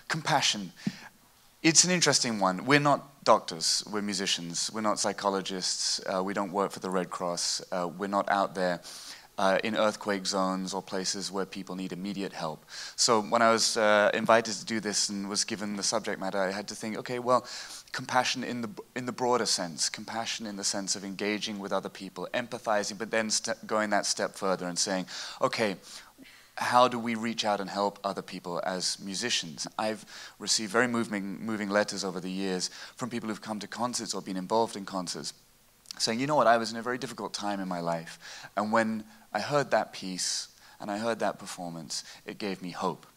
Compassion. It's an interesting one. We're not doctors, we're musicians. We're not psychologists. We don't work for the Red Cross. We're not out there in earthquake zones or places where people need immediate help. So when I was invited to do this and was given the subject matter, I had to think, okay, well, compassion in the broader sense, compassion in the sense of engaging with other people, empathizing, but then going that step further and saying, okay, how do we reach out and help other people as musicians? I've received very moving letters over the years from people who've come to concerts or been involved in concerts, saying, you know what, I was in a very difficult time in my life, and when I heard that piece and I heard that performance, it gave me hope.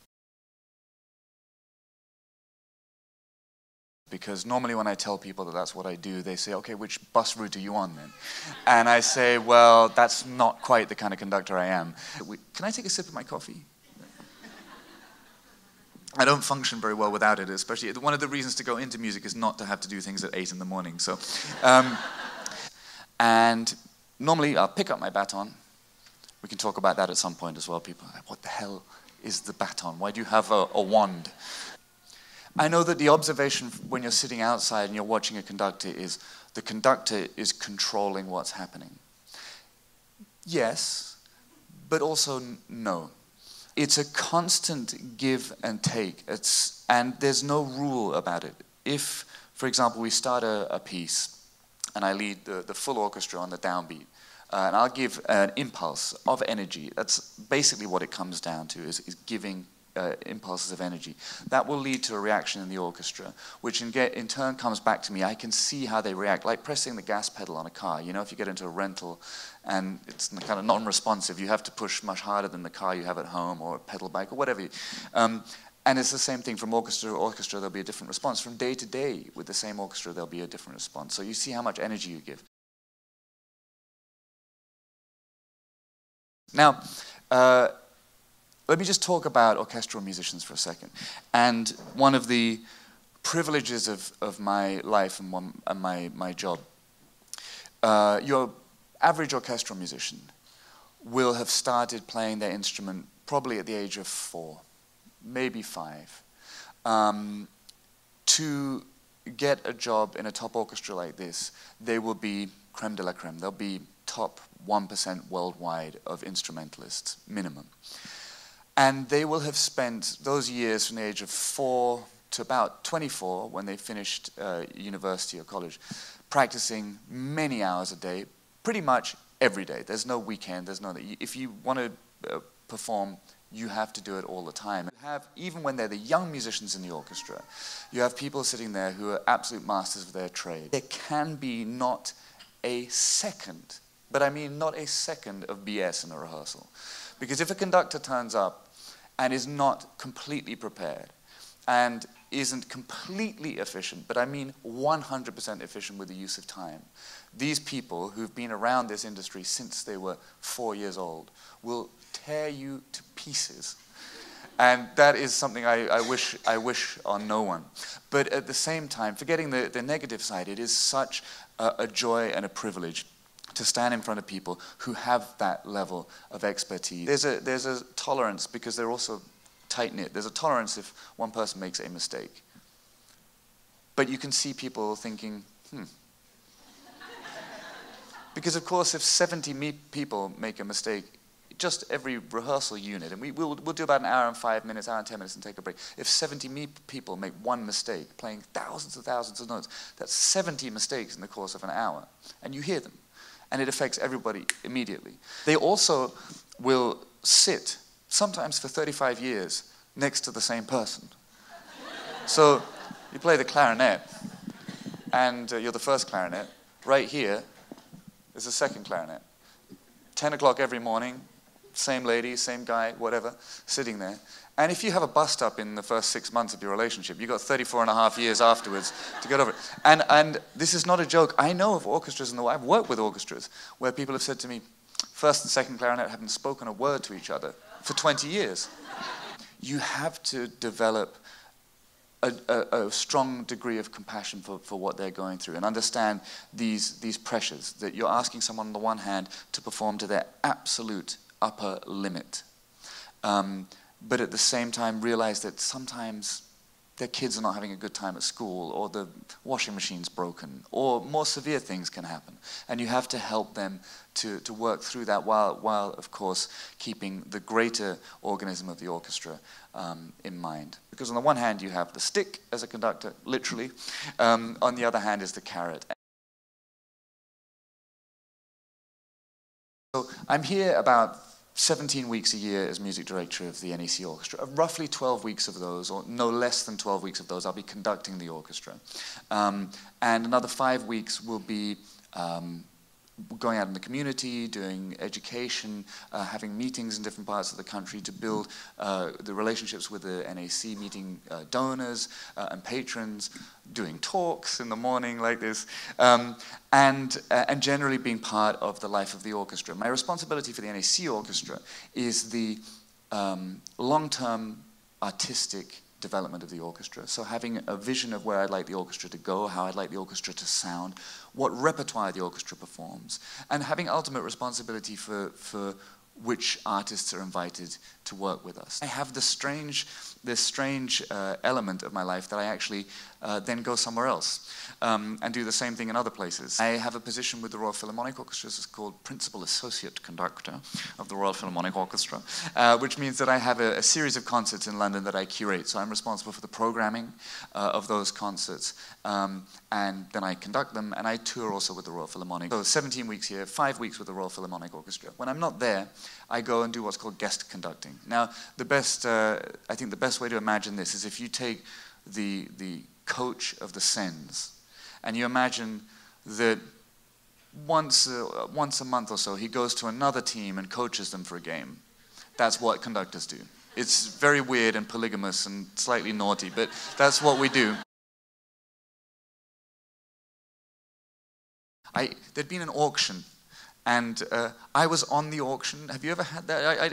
Because normally when I tell people that that's what I do, they say, okay, which bus route are you on then? And I say, well, that's not quite the kind of conductor I am. Can I take a sip of my coffee? I don't function very well without it, especially one of the reasons to go into music is not to have to do things at 8 in the morning. So, and normally I'll pick up my baton. We can talk about that at some point as well. People are like, what the hell is the baton? Why do you have a wand? I know that the observation when you're sitting outside and you're watching a conductor is the conductor is controlling what's happening. Yes, but also no. It's a constant give and take, and there's no rule about it. If, for example, we start a piece and I lead the full orchestra on the downbeat, and I'll give an impulse of energy. That's basically what it comes down to, is giving impulses of energy. That will lead to a reaction in the orchestra, which in turn comes back to me. I can see how they react, like pressing the gas pedal on a car. You know, if you get into a rental and it's kind of non-responsive, you have to push much harder than the car you have at home or a pedal bike or whatever. And it's the same thing from orchestra to orchestra, there'll be a different response. From day to day with the same orchestra, there'll be a different response. So you see how much energy you give. Now, let me just talk about orchestral musicians for a second. And one of the privileges of my life and my job, your average orchestral musician will have started playing their instrument probably at the age of 4, maybe 5. To get a job in a top orchestra like this, they will be creme de la creme. They'll be top 1% worldwide of instrumentalists, minimum. And they will have spent those years from the age of 4 to about 24, when they finished university or college, practicing many hours a day, pretty much every day. There's no weekend, if you want to perform, you have to do it all the time. Even when they're the young musicians in the orchestra, you have people sitting there who are absolute masters of their trade. There can be not a second, but I mean not a second of BS in a rehearsal. Because if a conductor turns up and is not completely prepared and isn't completely efficient, but I mean 100% efficient with the use of time, these people who've been around this industry since they were 4 years old will tear you to pieces. And that is something I wish on no one. But at the same time, forgetting the negative side, it is such a joy and a privilege to stand in front of people who have that level of expertise. There's a tolerance, because they're also tight-knit. There's a tolerance if one person makes a mistake. But you can see people thinking, Because of course, if 70 people make a mistake, just every rehearsal unit, and we'll do about an hour and 5 minutes, hour and 10 minutes and take a break. If 70 people make one mistake, playing thousands and thousands of notes, that's 70 mistakes in the course of an hour. And you hear them. And it affects everybody immediately. They also will sit, sometimes for 35 years, next to the same person. So you play the clarinet, and you're the first clarinet. Right here is the second clarinet. 10 o'clock every morning, same lady, same guy, whatever, sitting there. And if you have a bust-up in the first 6 months of your relationship, you've got 34 and a half years afterwards to get over it. And this is not a joke. I know of orchestras, and I've worked with orchestras, where people have said to me, first and second clarinet haven't spoken a word to each other for 20 years. You have to develop a strong degree of compassion for what they're going through, and understand these pressures, that you're asking someone on the one hand to perform to their absolute upper limit. but at the same time realize that sometimes their kids are not having a good time at school, or the washing machine's broken, or more severe things can happen. And you have to help them to work through that while, of course, keeping the greater organism of the orchestra in mind. Because on the one hand, you have the stick as a conductor, literally. On the other hand is the carrot. So I'm here about 17 weeks a year as music director of the NEC Orchestra. Roughly 12 weeks of those, or no less than 12 weeks of those, I'll be conducting the orchestra. And another 5 weeks will be going out in the community, doing education, having meetings in different parts of the country to build the relationships with the NAC, meeting donors and patrons, doing talks in the morning like this, and generally being part of the life of the orchestra. My responsibility for the NAC Orchestra is the long-term artistic development of the orchestra. So having a vision of where I'd like the orchestra to go, how I'd like the orchestra to sound, what repertoire the orchestra performs, and having ultimate responsibility for which artists are invited to work with us. I have this strange element of my life that I actually then go somewhere else and do the same thing in other places. I have a position with the Royal Philharmonic Orchestra. It's called Principal Associate Conductor of the Royal Philharmonic Orchestra, which means that I have a series of concerts in London that I curate. So I'm responsible for the programming of those concerts, and then I conduct them, and I tour also with the Royal Philharmonic. So 17 weeks here, 5 weeks with the Royal Philharmonic Orchestra. When I'm not there, I go and do what's called guest conducting. Now, I think the best way to imagine this is if you take the coach of the Sens, and you imagine that once a month or so, he goes to another team and coaches them for a game. That's what conductors do. It's very weird and polygamous and slightly naughty, but that's what we do. There'd been an auction, and I was on the auction. Have you ever had that?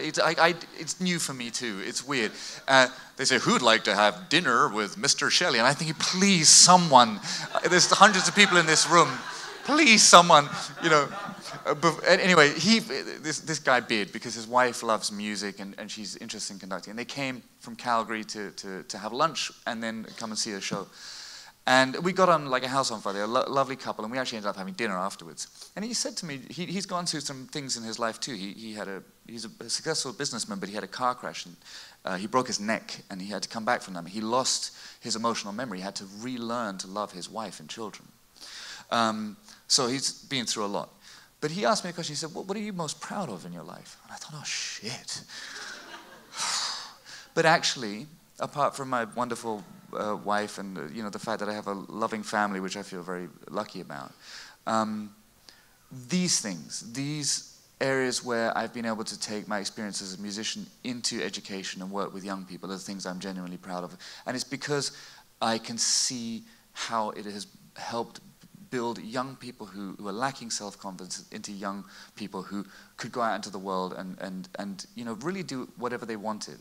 It's new for me too. It's weird. They say, who'd like to have dinner with Mr. Shelley? And I think, please, someone. There's hundreds of people in this room. Please, someone. You know. Anyway, this guy bid because his wife loves music and she's interested in conducting. And they came from Calgary to have lunch and then come and see a show. And we got on like a house on fire. They're a lovely couple, and we actually ended up having dinner afterwards. And he said to me, he's gone through some things in his life too. He's a successful businessman, but he had a car crash, and he broke his neck, and he had to come back from that. He lost his emotional memory. He had to relearn to love his wife and children. So he's been through a lot. But he asked me a question. He said, what are you most proud of in your life? And I thought, oh, shit. But actually, apart from my wonderful wife and the fact that I have a loving family, which I feel very lucky about, these things, these areas where I've been able to take my experience as a musician into education and work with young people are the things I'm genuinely proud of. And it's because I can see how it has helped build young people who are lacking self-confidence into young people who could go out into the world and really do whatever they wanted.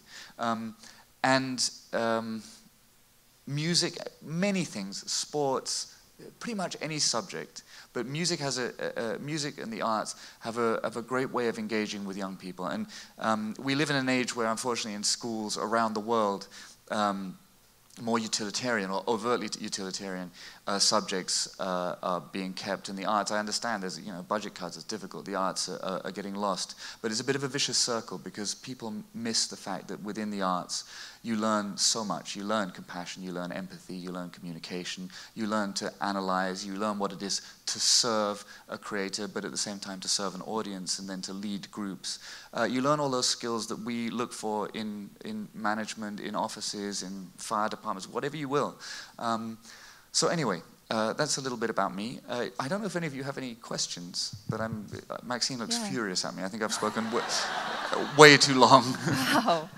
Music, many things, sports, pretty much any subject, but music has music and the arts have a great way of engaging with young people. And we live in an age where, unfortunately, in schools around the world, more utilitarian or overtly utilitarian subjects are being kept in the arts. I understand there's budget cuts, it's difficult, the arts are getting lost, but it's a bit of a vicious circle because people miss the fact that within the arts you learn so much. You learn compassion, you learn empathy, you learn communication, you learn to analyze, you learn what it is to serve a creator, but at the same time to serve an audience and then to lead groups. You learn all those skills that we look for in management, in offices, in fire departments, whatever you will. So anyway, that's a little bit about me. I don't know if any of you have any questions, but Maxine looks furious at me. I think I've spoken way too long. Wow.